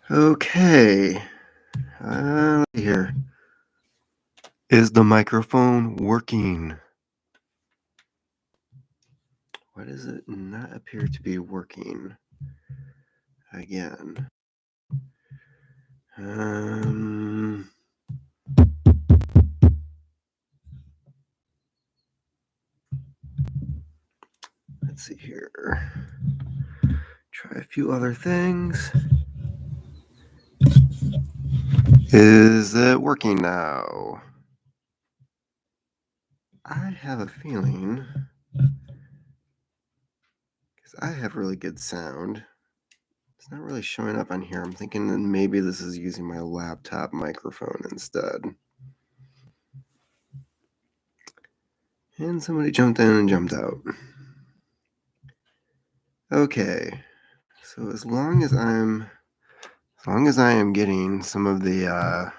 Okay. Let's see here. Is the microphone working? Why does it not appear to be working again? Let's see here. Try a few other things. Is it working now? I have a feeling, because I have really good sound, it's not really showing up on here. I'm thinking that maybe this is using my laptop microphone instead. And somebody jumped in and jumped out. Okay, so as long as I am getting some of the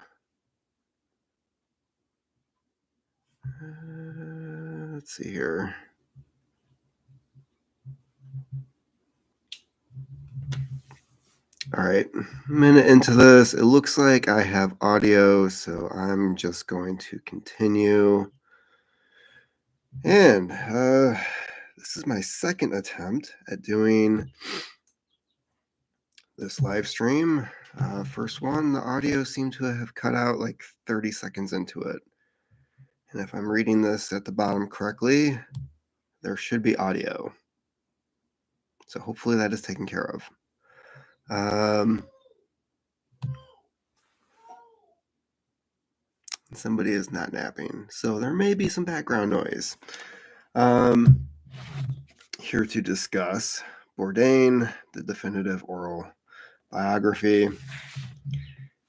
let's see here. All right, a minute into this, it looks like I have audio, so I'm just going to continue. And this is my second attempt at doing this live stream. First one, the audio seemed to have cut out like 30 seconds into it. And if I'm reading this at the bottom correctly, there should be audio. So hopefully that is taken care of. Somebody is not napping, so there may be some background noise. Here to discuss Bourdain, the definitive oral biography.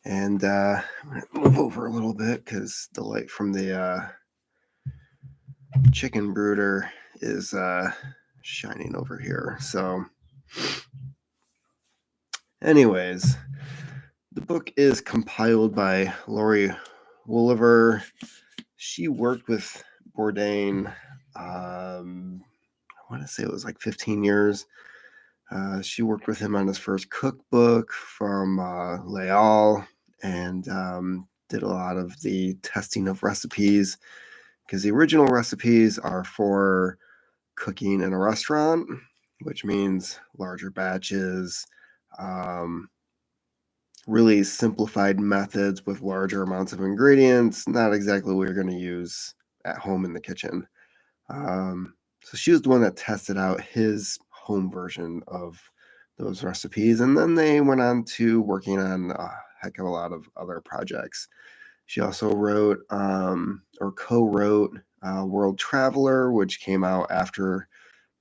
And I'm going to move over a little bit because the light from the chicken brooder is shining over here. So anyways, the book is compiled by Lori Wolliver. She worked with Bourdain, I want to say it was like 15 years. She worked with him on his first cookbook from Leal, and did a lot of the testing of recipes, because the original recipes are for cooking in a restaurant, which means larger batches, really simplified methods with larger amounts of ingredients, not exactly what you're going to use at home in the kitchen. So she was the one that tested out his home version of those recipes, and then they went on to working on a heck of a lot of other projects. She also wrote or co-wrote World Traveler, which came out after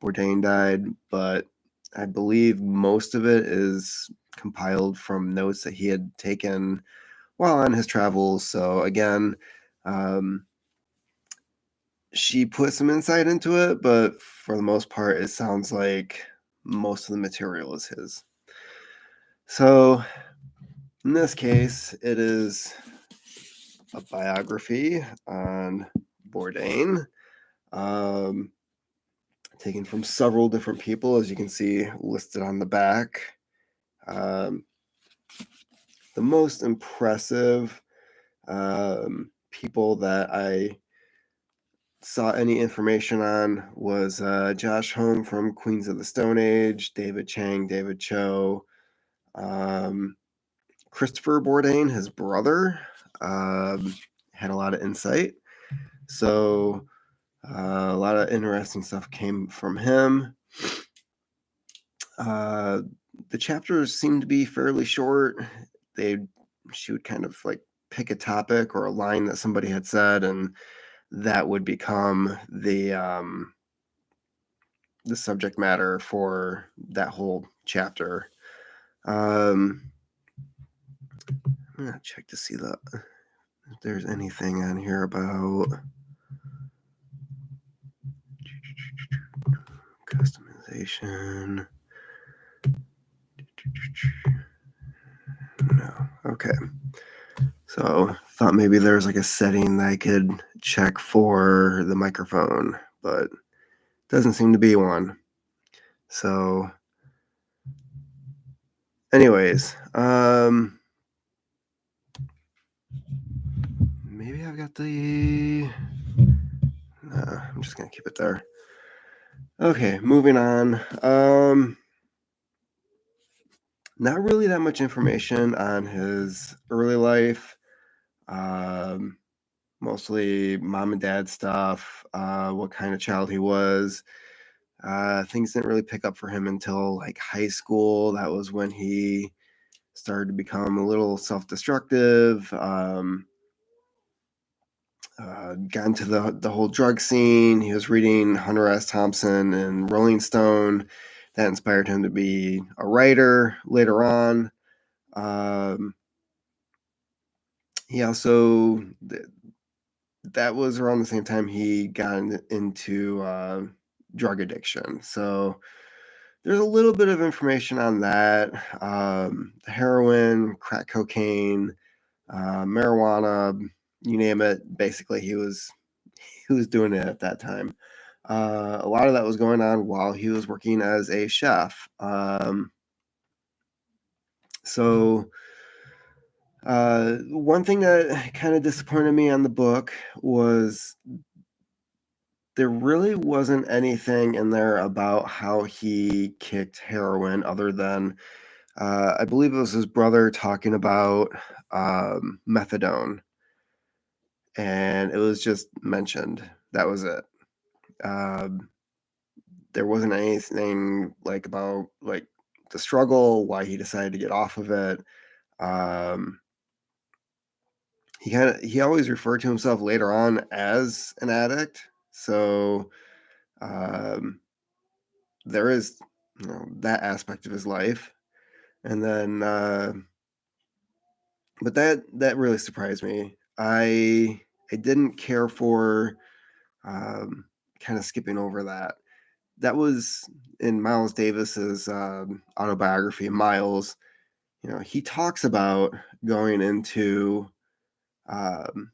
Bourdain died, but I believe most of it is compiled from notes that he had taken while on his travels. So again, she put some insight into it, but for the most part, it sounds like most of the material is his. So in this case, it is a biography on Bourdain, taken from several different people, as you can see listed on the back. The most impressive people that I saw any information on was Josh Home from Queens of the Stone Age, David Chang, David Cho, Christopher Bourdain, his brother, had a lot of insight. So a lot of interesting stuff came from him. The chapters seemed to be fairly short. She would kind of like pick a topic or a line that somebody had said, and that would become the subject matter for that whole chapter. I'm gonna check to see if there's anything on here about customization. No. Okay. So thought maybe there's like a setting that I could check for the microphone, but doesn't seem to be one. So Anyways, maybe I've got the. I'm just gonna keep it there. Okay, moving on. Not really that much information on his early life. Um, Mostly mom and dad stuff. What kind of child he was. Things didn't really pick up for him until like high school. That was when he started to become a little self-destructive. Got into the whole drug scene. He was reading Hunter S. Thompson and Rolling Stone. That inspired him to be a writer later on. Um, he also that was around the same time he got into drug addiction. So there's a little bit of information on that. Heroin, crack cocaine, marijuana, you name it. Basically, he was doing it at that time. A lot of that was going on while he was working as a chef. So one thing that kind of disappointed me on the book was there really wasn't anything in there about how he kicked heroin other than I believe it was his brother talking about methadone, and it was just mentioned. That was it. Um, there wasn't anything like about like the struggle, why he decided to get off of it. Um, he always referred to himself later on as an addict, so um, there is that aspect of his life, and then but that really surprised me. I didn't care for um, kind of skipping over that. That was in Miles Davis's autobiography, Miles. He talks about going into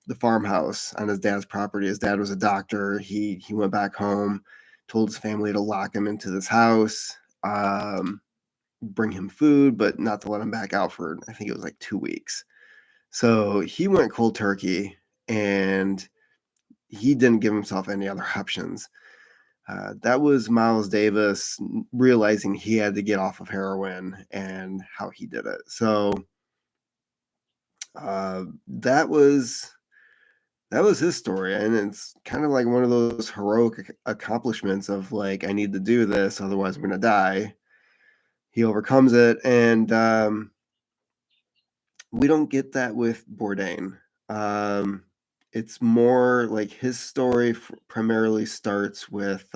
the farmhouse on his dad's property. His dad was a doctor. He went back home, told his family to lock him into this house, bring him food, but not to let him back out for I think it was like 2 weeks. So he went cold turkey, and he didn't give himself any other options. That was Miles Davis realizing he had to get off of heroin and how he did it. So that was his story, and it's kind of like one of those heroic accomplishments of like I need to do this, otherwise I'm gonna die. He overcomes it, and we don't get that with Bourdain. Um, it's more like his story primarily starts with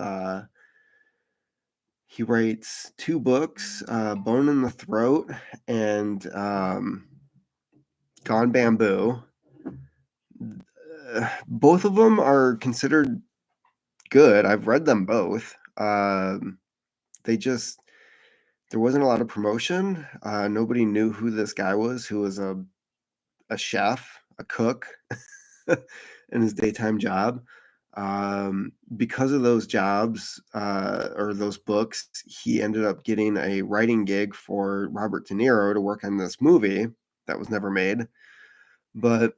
he writes two books, Bone in the Throat and Gone Bamboo. Both of them are considered good. I've read them both. They just there wasn't a lot of promotion. Nobody knew who this guy was, who was a chef, a cook, in his daytime job. Because of those jobs or those books, he ended up getting a writing gig for Robert De Niro to work on this movie that was never made. But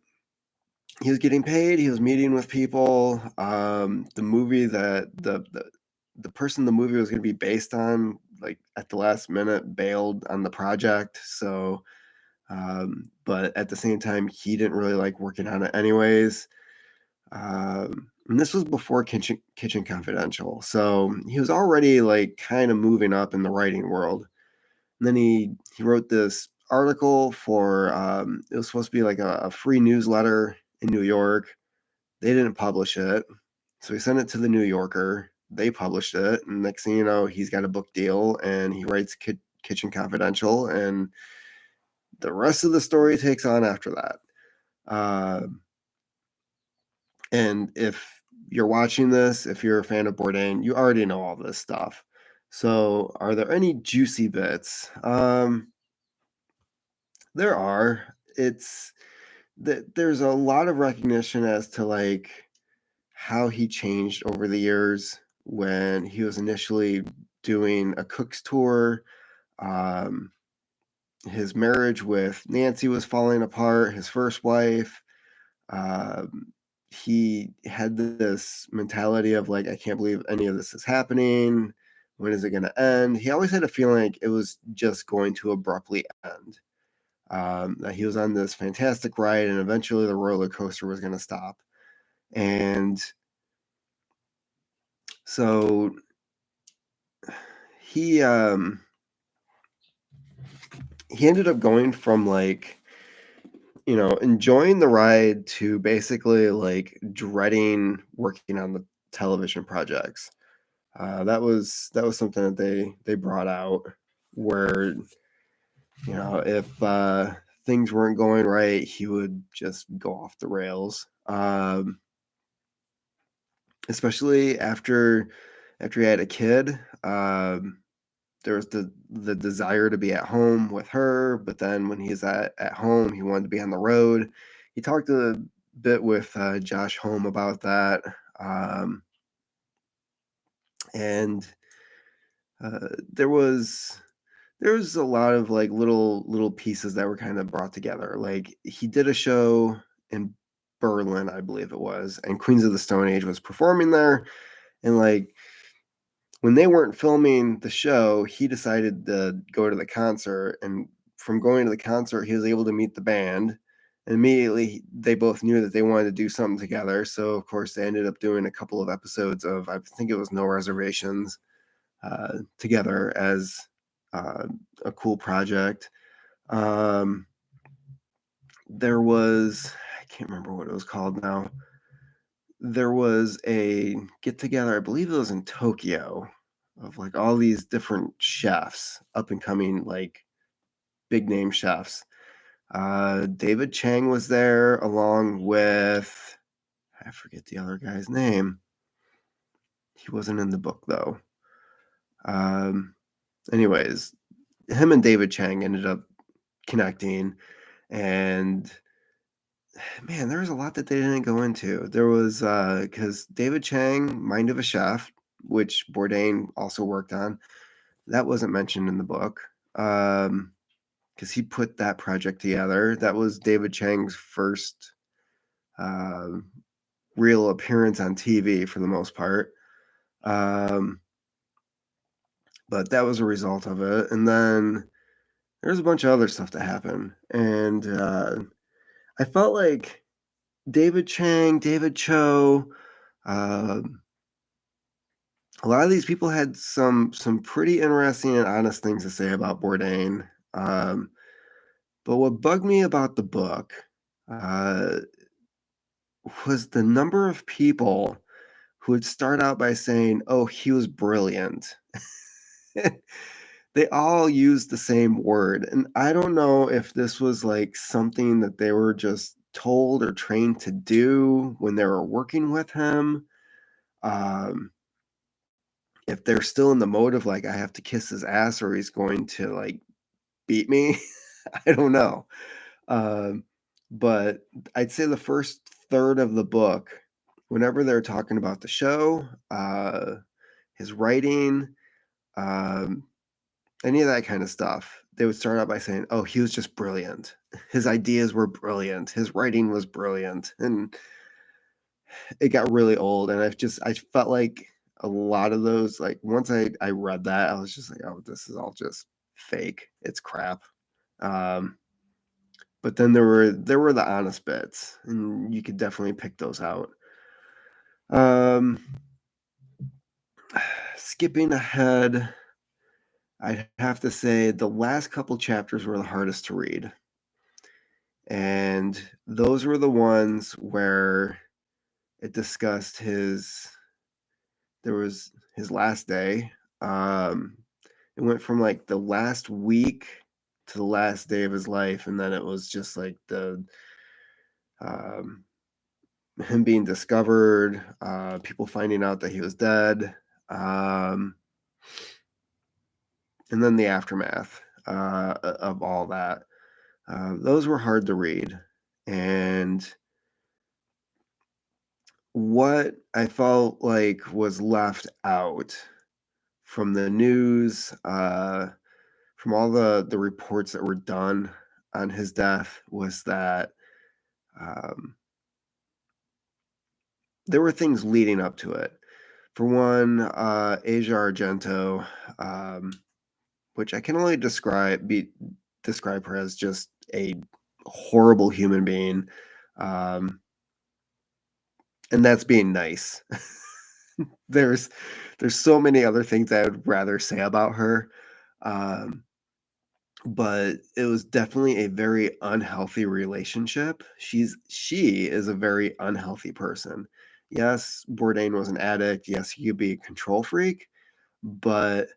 he was getting paid. He was meeting with people. The movie that the person the movie was going to be based on, like at the last minute, bailed on the project. So, but at the same time, he didn't really like working on it anyways. And this was before Kitchen Confidential, so he was already like kind of moving up in the writing world. And then he wrote this article for it was supposed to be like a free newsletter in New York. They didn't publish it, so he sent it to the New Yorker. They published it, and next thing you know, he's got a book deal, and he writes Kitchen Confidential, and the rest of the story takes on after that. Uh, and if you're watching this, if you're a fan of Bourdain, you already know all this stuff. So, are there any juicy bits? There are. It's that there's a lot of recognition as to like how he changed over the years when he was initially doing a cook's tour. Um, his marriage with Nancy was falling apart, his first wife. Um, he had this mentality of like, I can't believe any of this is happening. When is it going to end? He always had a feeling like it was just going to abruptly end. That he was on this fantastic ride and eventually the roller coaster was going to stop. And so he he ended up going from like, enjoying the ride to basically like dreading working on the television projects. That was something that they brought out where if things weren't going right, he would just go off the rails. Especially after he had a kid. There was the desire to be at home with her, but then when he's at home, he wanted to be on the road. He talked a bit with Josh Home about that, and there was a lot of like little pieces that were kind of brought together. Like he did a show in Berlin, I believe it was, and Queens of the Stone Age was performing there, and like when they weren't filming the show, he decided to go to the concert, and from going to the concert, he was able to meet the band. And immediately, they both knew that they wanted to do something together. So, of course, they ended up doing a couple of episodes of, I think it was No Reservations, together as uh, a cool project. Um, there was, I can't remember what it was called now. There was a get together, I believe it was in Tokyo, of like all these different chefs, up and coming, like big name chefs. David Chang was there along with, I forget the other guy's name. He wasn't in the book though. Um, anyways, him and David Chang ended up connecting, and man, there was a lot that they didn't go into. There was because David Chang, Mind of a Chef, which Bourdain also worked on, that wasn't mentioned in the book. Because he put that project together. That was David Chang's first um, real appearance on TV for the most part. Um, but that was a result of it. And then there's a bunch of other stuff that happened. And I felt like David Chang, David Cho, um, a lot of these people had some pretty interesting and honest things to say about Bourdain. Um, but what bugged me about the book uh, was the number of people who would start out by saying, "Oh, he was brilliant." They all used the same word, and I don't know if this was like something that they were just told or trained to do when they were working with him. Um, if they're still in the mode of like, I have to kiss his ass or he's going to like beat me. I don't know. Um, but I'd say the first third of the book, whenever they're talking about the show, his writing, um, any of that kind of stuff, they would start out by saying, "Oh, he was just brilliant. His ideas were brilliant. His writing was brilliant." And it got really old, and I felt like a lot of those, like once I read that, I was just like, "Oh, this is all just fake. It's crap." Um, but then there were the honest bits, and you could definitely pick those out. Um, skipping ahead, I'd have to say the last couple chapters were the hardest to read. And those were the ones where it discussed there was his last day. Um, it went from like the last week to the last day of his life, and then it was just like the um, him being discovered, people finding out that he was dead, um, and then the aftermath of all that. Those were hard to read, and what I felt like was left out from the news, from all the reports that were done on his death was that, um, there were things leading up to it. For one, Asia Argento, um, which I can only describe her as just a horrible human being, um, and that's being nice. There's there's so many other things I would rather say about her, um, but it was definitely a very unhealthy relationship. She is a very unhealthy person. Yes, Bourdain was an addict. Yes, he could be a control freak, but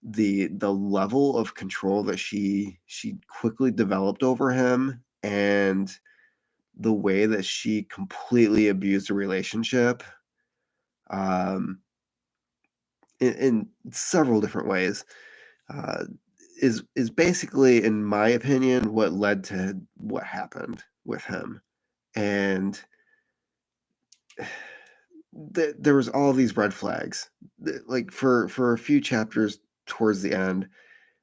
the level of control that she quickly developed over him, and the way that she completely abused a relationship, um, in several different ways, uh, is basically, in my opinion, what led to what happened with him. And there was all these red flags. Like for a few chapters towards the end,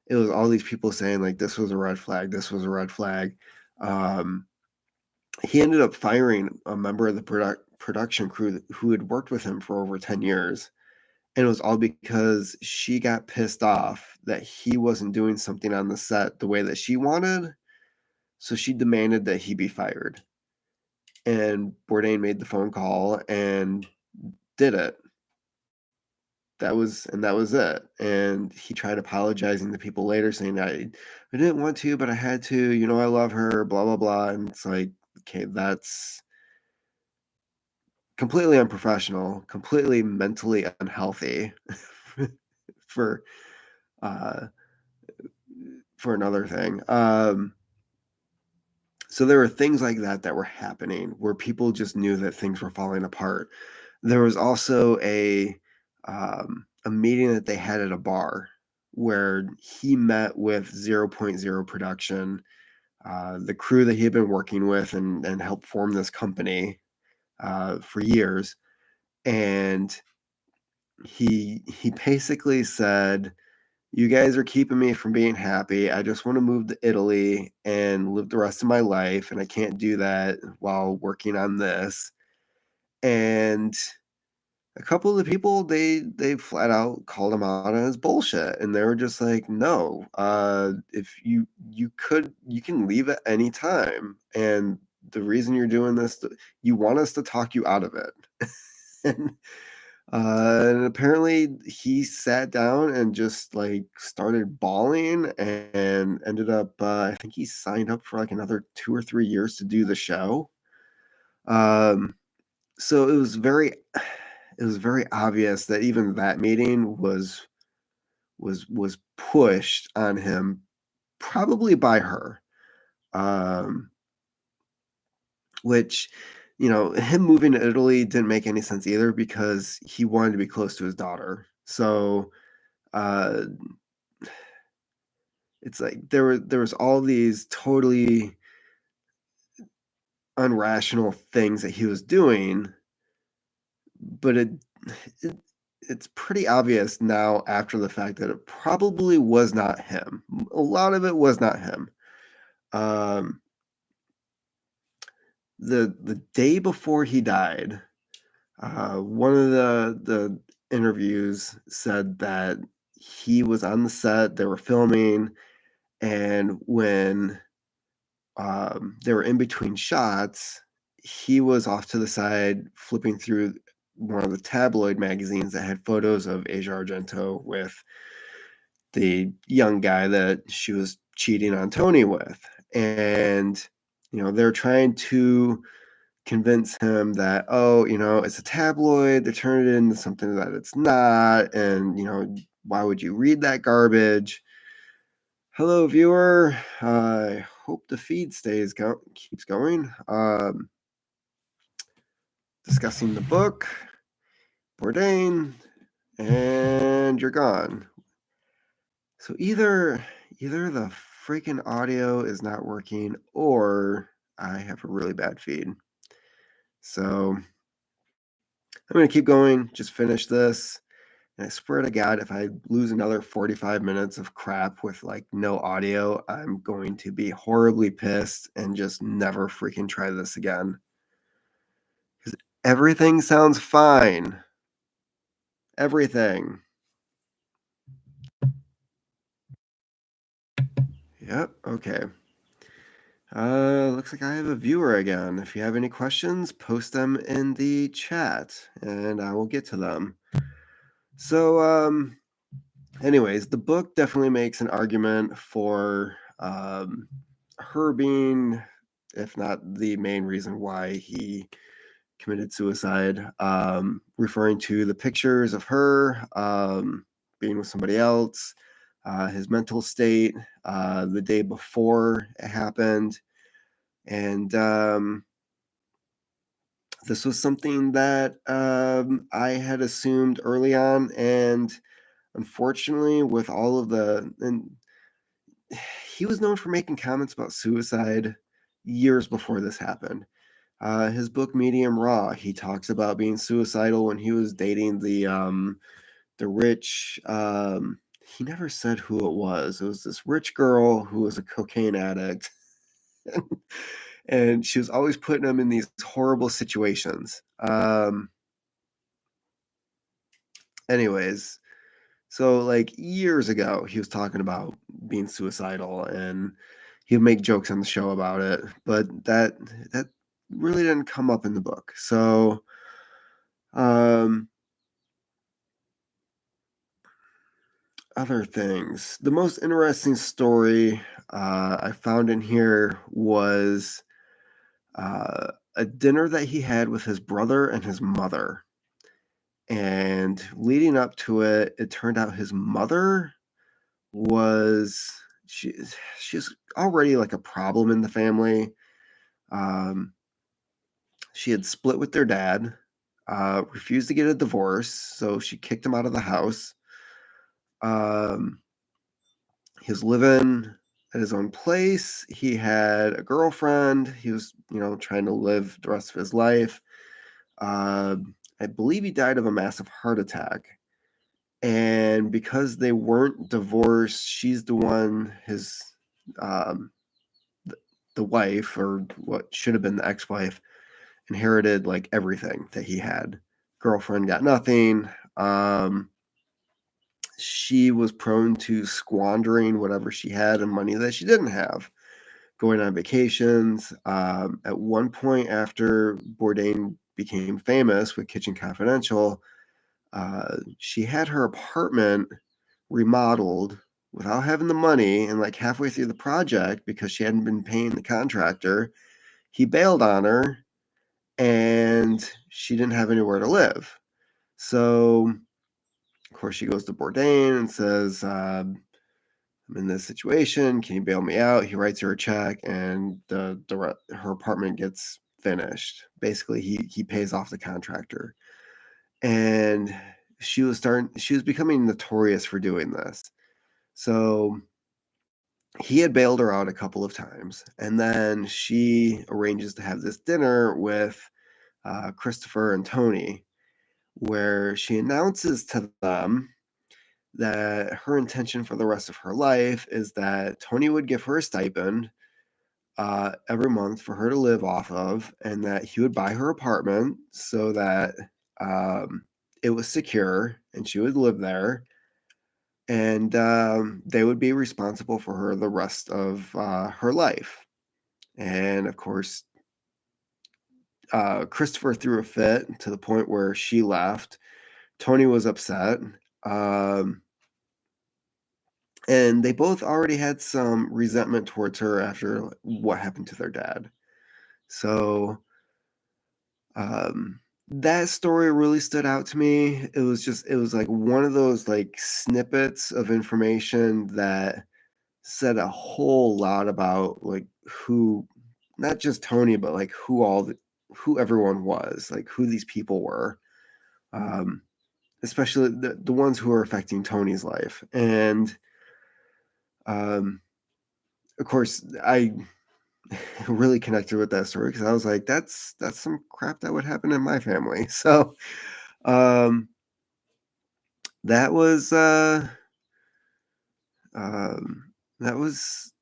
it was all these people saying like this was a red flag, this was a red flag. Um, he ended up firing a member of the production crew who had worked with him for over 10 years. And it was all because she got pissed off that he wasn't doing something on the set the way that she wanted. So she demanded that he be fired. And Bourdain made the phone call and did it. That was it. And he tried apologizing to people later, saying, I didn't want to, but I had to, you know, I love her, blah, blah, blah. And it's like, okay, that's completely unprofessional, completely mentally unhealthy for uh for another thing. So there were things like that that were happening where people just knew that things were falling apart. There was also a meeting that they had at a bar where he met with zero point zero production, the crew that he had been working with and helped form this company for years. And he basically said, "You guys are keeping me from being happy. I just want to move to Italy and live the rest of my life, and I can't do that while working on this." And a couple of the people, they flat out called him out on his bullshit, and they were just like, "No, if you can leave at any time, and the reason you're doing this, you want us to talk you out of it." And and apparently he sat down and just like started bawling and ended up, I think he signed up for like another 2 or 3 years to do the show. Um, so it was very obvious that even that meeting was pushed on him, probably by her. Um, which, you know, him moving to Italy didn't make any sense either because he wanted to be close to his daughter. So uh it's like there was all these totally unrational things that he was doing, but it it's pretty obvious now after the fact that it probably was not him. A lot of it was not him. Um, the day before he died, one of the interviews said that he was on the set, they were filming, and when they were in between shots, he was off to the side flipping through one of the tabloid magazines that had photos of Asia Argento with the young guy that she was cheating on Tony with. And, you know, they're trying to convince him that, oh, you know, it's a tabloid, they're turning it into something that it's not. And, you know, why would you read that garbage? Hello, viewer. I hope the feed keeps going. Discussing the book, Bourdain, and you're gone. So either the freaking audio is not working, or I have a really bad feed. So I'm gonna keep going. Just finish this, And I swear to God, if I lose another 45 minutes of crap with like no audio, I'm going to be horribly pissed and just never freaking try this again. Because everything sounds fine. Everything. Yep. Okay. Looks like I have a viewer again. If you have any questions, post them in the chat and I will get to them. So, anyways, the book definitely makes an argument for her being, if not the main reason why he committed suicide, referring to the pictures of her being with somebody else, his mental state the day before it happened. And this was something that I had assumed early on. And unfortunately, with all of and he was known for making comments about suicide years before this happened. His book Medium Raw, he talks about being suicidal when he was dating the rich. He never said who it was. It was this rich girl who was a cocaine addict, and she was always putting him in these horrible situations. Anyways, so like years ago, he was talking about being suicidal, and he would make jokes on the show about it, but that really didn't come up in the book. So, um, other things. The most interesting story I found in here was a dinner that he had with his brother and his mother. And leading up to it, it turned out his mother was she she's already like a problem in the family. Um, she had split with their dad, refused to get a divorce, so she kicked him out of the house. Um, he was living at his own place. He had a girlfriend. He was, trying to live the rest of his life. I believe he died of a massive heart attack. And because they weren't divorced, she's the one, um, the wife, or what should have been the ex-wife, inherited like everything that he had. Girlfriend got nothing. She was prone to squandering whatever she had and money that she didn't have, going on vacations. At one point, after Bourdain became famous with Kitchen Confidential, she had her apartment remodeled without having the money. And like halfway through the project, because she hadn't been paying the contractor, he bailed on her and she didn't have anywhere to live. So, of course, she goes to Bourdain and says, I'm in this situation. Can you bail me out? He writes her a check, and her apartment gets finished. Basically, he pays off the contractor, and she was becoming notorious for doing this. So he had bailed her out a couple of times, and then she arranges to have this dinner with Christopher and Tony, where she announces to them that her intention for the rest of her life is that Tony would give her a stipend every month for her to live off of, and that he would buy her apartment so that it was secure and she would live there, and they would be responsible for her the rest of her life. And of course, Christopher threw a fit to the point where she left. Tony was upset. Um, and they both already had some resentment towards her after what happened to their dad. So that story really stood out to me. It was like one of those like snippets of information that said a whole lot about like who, not just Tony, but like who everyone was, like who these people were. Um, Especially the ones who are affecting Tony's life. And um, of course, I really connected with that story because I was like, that's some crap that would happen in my family. So, um, that was, um, that was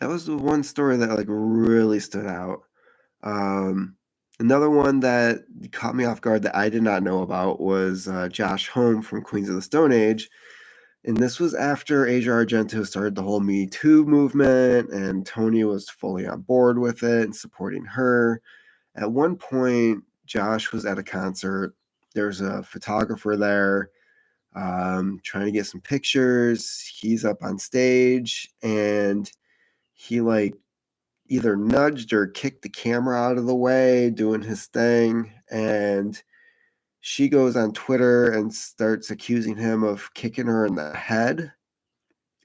that was the one story that, like, really stood out. Um, Another one that caught me off guard that I did not know about was, Josh Home from Queens of the Stone Age, and this was after Asia Argento started the whole Me Too movement, and Tony was fully on board with it and supporting her. At one point, Josh was at a concert. There's a photographer there, trying to get some pictures. He's up on stage, and he, like, either nudged or kicked the camera out of the way, doing his thing, and she goes on Twitter and starts accusing him of kicking her in the head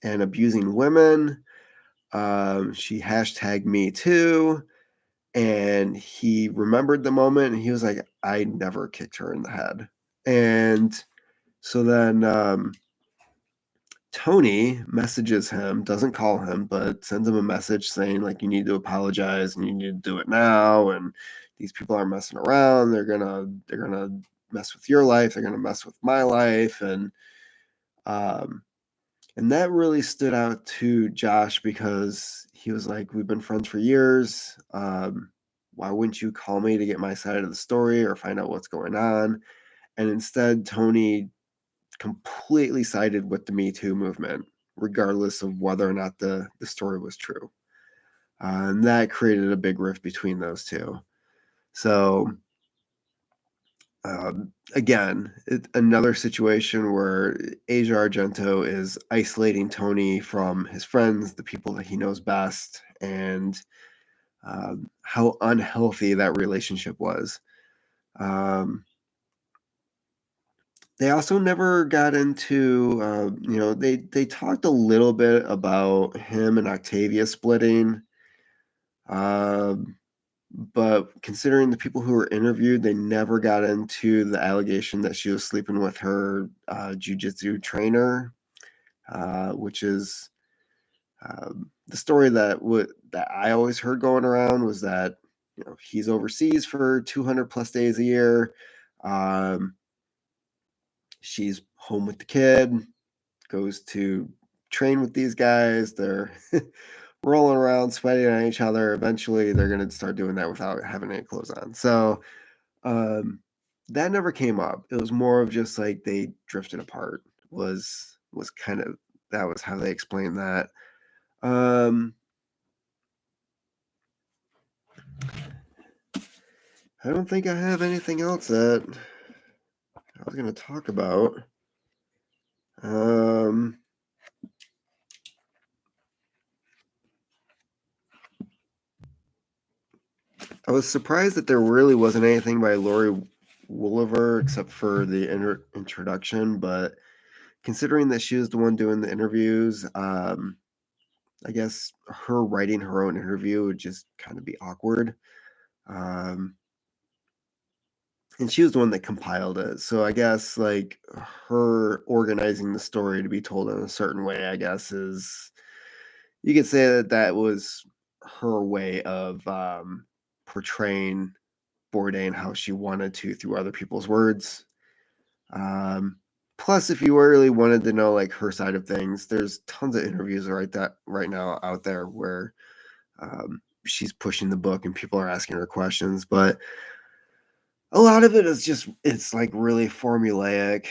and abusing women. She hashtag me too, and he remembered the moment and he was like, I never kicked her in the head. And so then Tony messages him, doesn't call him, but sends him a message saying, like, you need to apologize and you need to do it now. And these people aren't messing around. They're gonna mess with your life. They're gonna mess with my life. Um, and that really stood out to Josh because he was like, we've been friends for years. Why wouldn't you call me to get my side of the story or find out what's going on? And instead, Tony completely sided with the Me Too movement, regardless of whether or not the story was true. And that created a big rift between those two. So, again, another situation where Asia Argento is isolating Tony from his friends, the people that he knows best, and how unhealthy that relationship was. Um, They also never got into, they talked a little bit about him and Octavia splitting, um, but considering the people who were interviewed, they never got into the allegation that she was sleeping with her, jujitsu trainer, which is, the story that I always heard going around was that, he's overseas for 200 plus days a year, um, she's home with the kid, goes to train with these guys. They're rolling around, sweating on each other. Eventually, they're going to start doing that without having any clothes on. So um, that never came up. It was more of just like they drifted apart. Was kind of that was how they explained that. Um, I don't think I have anything else that I was going to talk about. Um, I was surprised that there really wasn't anything by Lori Woolever except for the introduction, but considering that she was the one doing the interviews, I guess her writing her own interview would just kind of be awkward. Um, and she was the one that compiled it. So I guess like her organizing the story to be told in a certain way, I guess is you could say that that was her way of portraying Bourdain how she wanted to through other people's words. Um, Plus, if you really wanted to know like her side of things, there's tons of interviews right now out there where she's pushing the book and people are asking her questions. But a lot of it is just it's like really formulaic.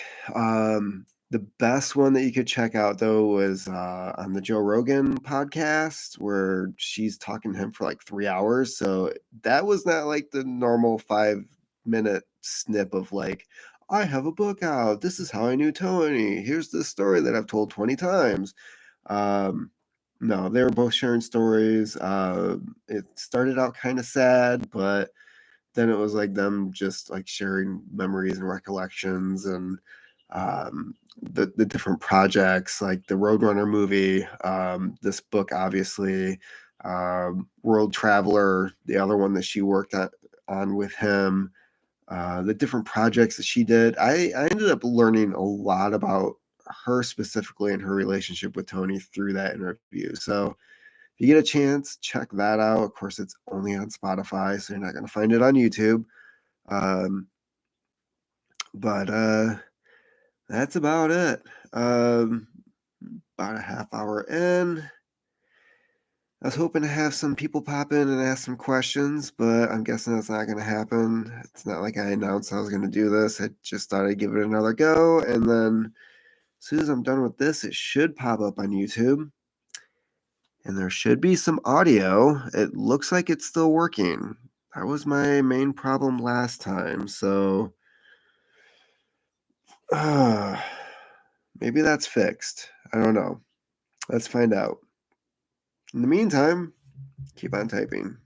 The best one that you could check out though was on the Joe Rogan podcast where she's talking to him for like 3 hours. So that was not like the normal 5 minute snip of like, I have a book out. This is how I knew Tony. Here's the story that I've told 20 times. Um, no, they were both sharing stories. It started out kind of sad, but then it was like them just like sharing memories and recollections and the different projects like the Roadrunner movie, this book, obviously, World Traveler, the other one that she worked on with him, the different projects that she did. I ended up learning a lot about her specifically and her relationship with Tony through that interview. So if you get a chance, check that out. Of course, it's only on Spotify, so you're not going to find it on YouTube. Um, but that's about it. Um, about a half hour in. I was hoping to have some people pop in and ask some questions, but I'm guessing that's not going to happen. It's not like I announced I was going to do this. I just thought I'd give it another go. And then as soon as I'm done with this, it should pop up on YouTube. And there should be some audio. It looks like it's still working. That was my main problem last time. So maybe that's fixed. I don't know. Let's find out. In the meantime, keep on typing.